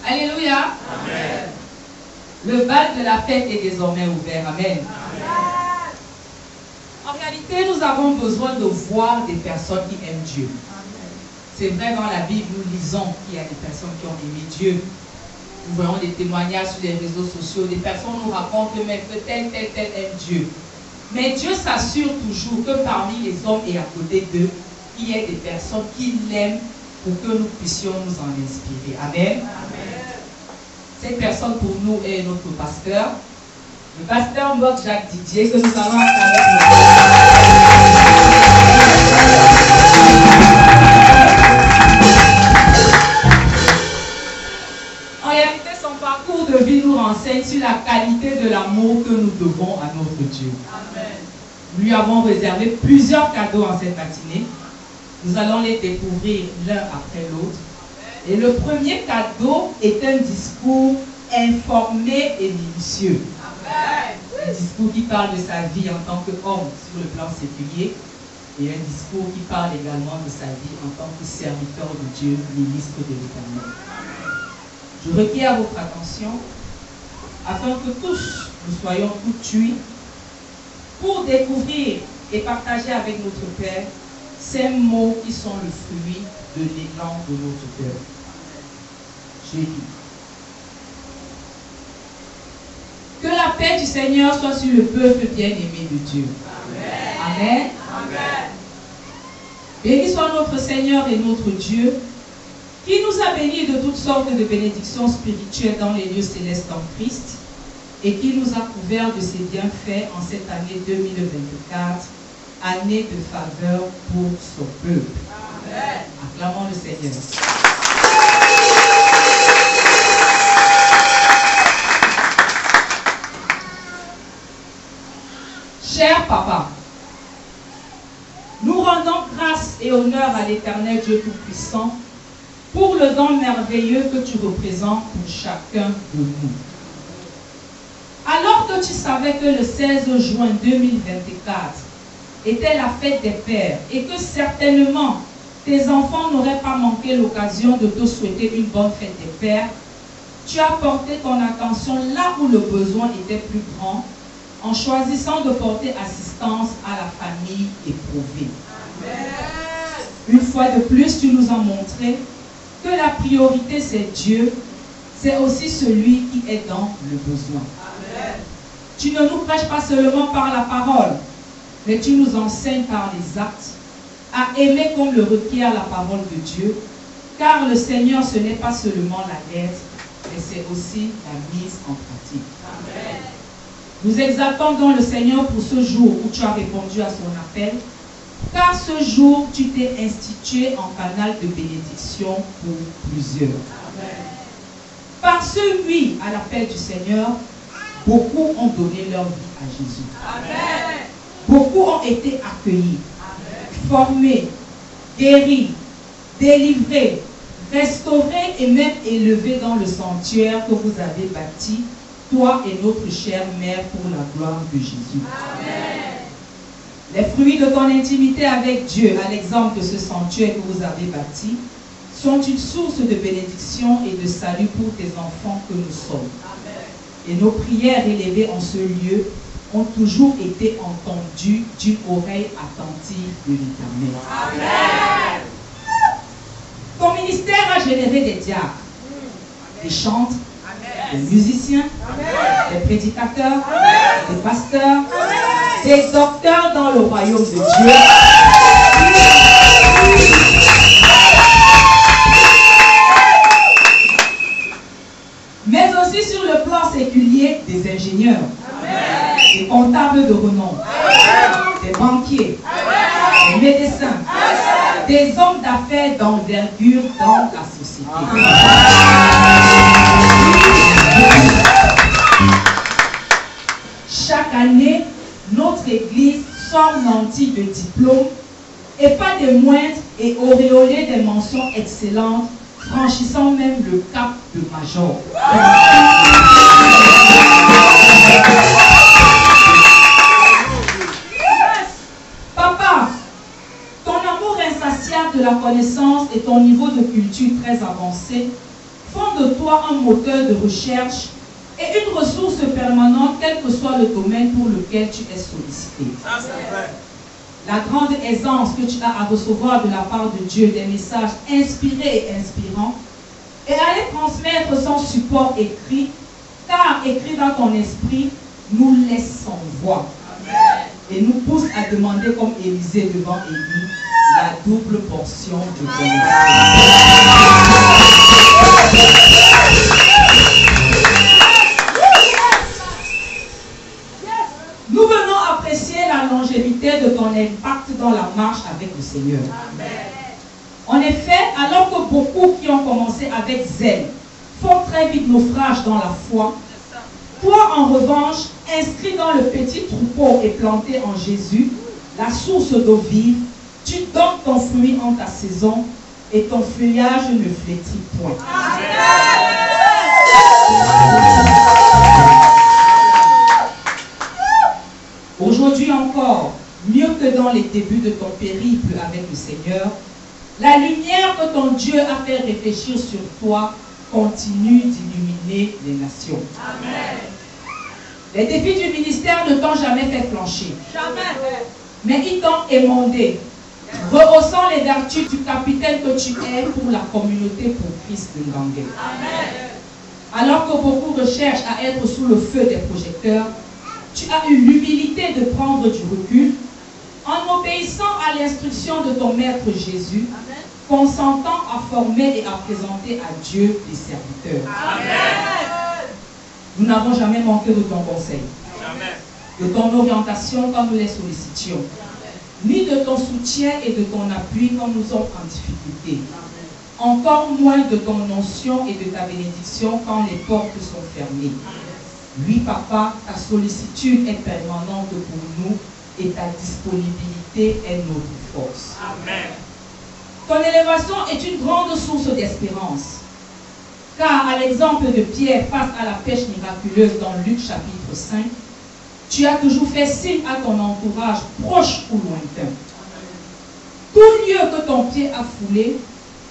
Alléluia. Amen. Le bal de la fête est désormais ouvert. Amen. Amen. En réalité, nous avons besoin de voir des personnes qui aiment Dieu. C'est vrai, dans la Bible, nous lisons qu'il y a des personnes qui ont aimé Dieu. Nous voyons des témoignages sur les réseaux sociaux. Des personnes nous racontent que même que tel aime Dieu. Mais Dieu s'assure toujours que parmi les hommes et à côté d'eux, il y ait des personnes qui l'aiment pour que nous puissions nous en inspirer. Amen. Amen. Cette personne pour nous est notre pasteur. Le pasteur Mok Jacques Didier, que nous allons avec En réalité, son parcours de vie nous renseigne sur la qualité de l'amour que nous devons à notre Dieu. Amen. Nous lui avons réservé plusieurs cadeaux en cette matinée. Nous allons les découvrir l'un après l'autre. Et le premier cadeau est un discours informé et minutieux. Un discours qui parle de sa vie en tant qu'homme sur le plan séculier et un discours qui parle également de sa vie en tant que serviteur de Dieu, ministre de l'Éternel. Je requiers votre attention afin que tous nous soyons tout tués pour découvrir et partager avec notre Père ces mots qui sont le fruit de l'élan de notre cœur. J'ai dit. Que la paix du Seigneur soit sur le peuple bien-aimé de Dieu. Amen. Amen. Amen. Béni soit notre Seigneur et notre Dieu, qui nous a bénis de toutes sortes de bénédictions spirituelles dans les lieux célestes en Christ, et qui nous a couverts de ses bienfaits en cette année 2024, année de faveur pour son peuple. Amen. Acclamons le Seigneur. Cher Papa, nous rendons grâce et honneur à l'Éternel Dieu Tout-Puissant pour le don merveilleux que tu représentes pour chacun de nous. Alors que tu savais que le 16 juin 2024 était la fête des pères et que certainement tes enfants n'auraient pas manqué l'occasion de te souhaiter une bonne fête des pères, tu as porté ton attention là où le besoin était plus grand, en choisissant de porter assistance à la famille éprouvée. Amen. Une fois de plus, tu nous as montré que la priorité c'est Dieu, c'est aussi celui qui est dans le besoin. Amen. Tu ne nous prêches pas seulement par la parole, mais tu nous enseignes par les actes à aimer comme le requiert la parole de Dieu, car le Seigneur ce n'est pas seulement la lettre, mais c'est aussi la mise en pratique. Amen. Nous exaltons donc le Seigneur pour ce jour où tu as répondu à son appel, car ce jour tu t'es institué en canal de bénédiction pour plusieurs. Amen. Par ce oui à l'appel du Seigneur, beaucoup ont donné leur vie à Jésus. Amen. Beaucoup ont été accueillis, amen, formés, guéris, délivrés, restaurés et même élevés dans le sanctuaire que vous avez bâti, toi et notre chère mère, pour la gloire de Jésus. Amen. Les fruits de ton intimité avec Dieu, à l'exemple de ce sanctuaire que vous avez bâti, sont une source de bénédiction et de salut pour tes enfants que nous sommes. Amen. Et nos prières élevées en ce lieu ont toujours été entendues d'une oreille attentive de l'Éternel. Amen. Ton ministère a généré des diacres, des chantres, des musiciens, amen, des prédicateurs, amen, des pasteurs, amen, des docteurs dans le royaume de Dieu. Mais aussi sur le plan séculier, des ingénieurs, amen, des comptables de renom, amen, des banquiers, amen, des médecins, amen, des hommes d'affaires d'envergure dans la société. Chaque année, notre Église sort nantie de diplômes et pas des moindres et auréolée des mentions excellentes, franchissant même le cap de major. Papa, ton amour insatiable de la connaissance et ton niveau de culture très avancé font de toi un moteur de recherche et une ressource permanente, quel que soit le domaine pour lequel tu es sollicité. Ça, c'est vrai. La grande aisance que tu as à recevoir de la part de Dieu des messages inspirés et inspirants et à les transmettre sans support écrit, car écrit dans ton esprit nous laisse sans voix. Amen. Et nous pousse à demander comme Élisée devant Élie la double portion de ton esprit. Nous venons apprécier la longévité de ton impact dans la marche avec le Seigneur. Amen. En effet, alors que beaucoup qui ont commencé avec zèle font très vite naufrage dans la foi, toi en revanche, inscrit dans le petit troupeau et planté en Jésus, la source d'eau vive, tu donnes ton fruit en ta saison et ton feuillage ne flétrit point. Amen. Aujourd'hui encore, mieux que dans les débuts de ton périple avec le Seigneur, la lumière que ton Dieu a fait réfléchir sur toi continue d'illuminer les nations. Amen. Les défis du ministère ne t'ont jamais fait flancher. Jamais. Mais ils t'ont émondé, rehaussant les vertus du capitaine que tu es pour la communauté pour Christ de Ngangé. Amen. Alors que beaucoup recherchent à être sous le feu des projecteurs, tu as eu l'humilité de prendre du recul en obéissant à l'instruction de ton Maître Jésus, amen, consentant à former et à présenter à Dieu des serviteurs. Amen. Nous n'avons jamais manqué de ton conseil, jamais, de ton orientation quand nous les sollicitions, ni de ton soutien et de ton appui quand nous sommes en difficulté. Amen. Encore moins de ton onction et de ta bénédiction quand les portes sont fermées. Oui, Papa, ta sollicitude est permanente pour nous et ta disponibilité est notre force. Amen. Ton élévation est une grande source d'espérance. Car à l'exemple de Pierre face à la pêche miraculeuse dans Luc chapitre 5, tu as toujours fait signe à ton entourage, proche ou lointain. Tout lieu que ton pied a foulé,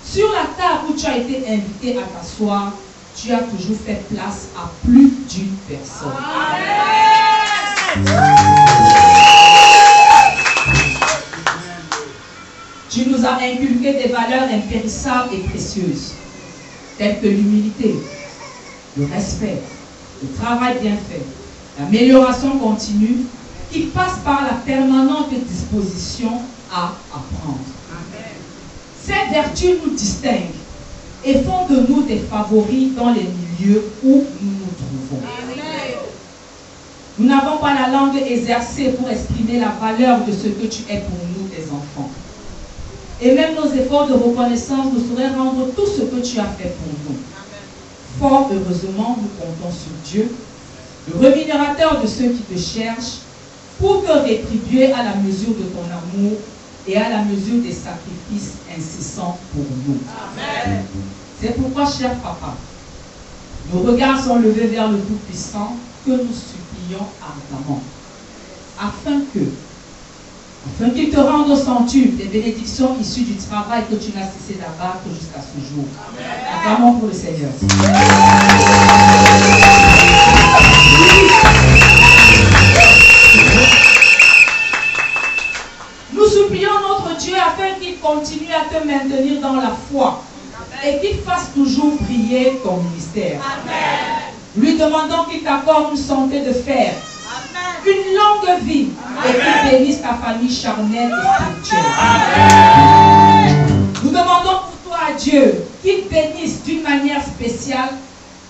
sur la table où tu as été invité à t'asseoir, tu as toujours fait place à plus d'une personne. Amen. Tu nous as inculqué des valeurs impérissables et précieuses, telles que l'humilité, le respect, le travail bien fait, l'amélioration continue, qui passe par la permanente disposition à apprendre. Amen. Ces vertus nous distinguent et font de nous des favoris dans les milieux où nous nous trouvons. Amen. Nous n'avons pas la langue exercée pour exprimer la valeur de ce que tu es pour nous, tes enfants. Et même nos efforts de reconnaissance ne sauraient rendre tout ce que tu as fait pour nous. Amen. Fort heureusement, nous comptons sur Dieu, le rémunérateur de ceux qui te cherchent, pour te rétribuer à la mesure de ton amour et à la mesure des sacrifices incessants pour nous. Amen. C'est pourquoi, cher Papa, nos regards sont levés vers le Tout-Puissant que nous supplions ardemment, afin qu'il te rende au centuple des bénédictions issues du travail que tu n'as cessé d'abattre jusqu'à ce jour. Acclamons pour le Seigneur. Nous supplions notre Dieu afin qu'il continue à te maintenir dans la foi et qu'il fasse toujours briller ton ministère. Amen. Lui demandons qu'il t'accorde une santé de fer, amen, une longue vie, amen, et qu'il bénisse ta famille charnelle et spirituelle. Amen. Nous demandons pour toi, Dieu, qu'il bénisse d'une manière spéciale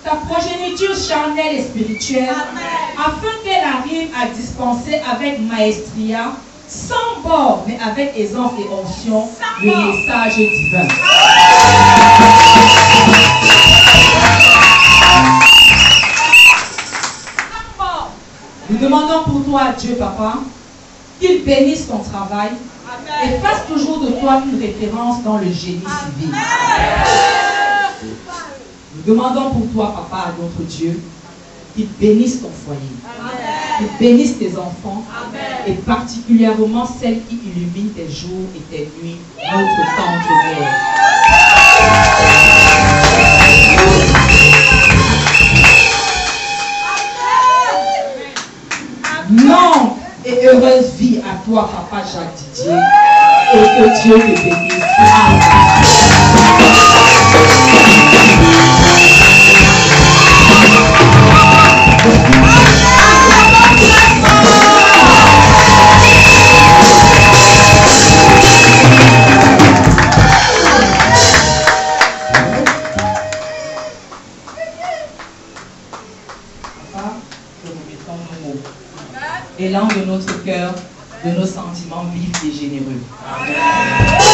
ta progéniture charnelle et spirituelle, amen, afin qu'elle arrive à dispenser avec maestria, sans bord, mais avec aisance et onction, le message divin. Nous demandons pour toi, Dieu, Papa, qu'il bénisse ton travail, amen, et fasse toujours de toi une référence dans le génie civil. Amen. Nous demandons pour toi, Papa, à notre Dieu, qu'il bénisse ton foyer, amen, qu'il bénisse tes enfants, amen, et particulièrement celles qui illuminent tes jours et tes nuits, notre temps de guerre. toi, Papa Jacques Didier, et que Dieu te bénisse. Élan de notre cœur, de nos sentiments vifs et généreux. Amen.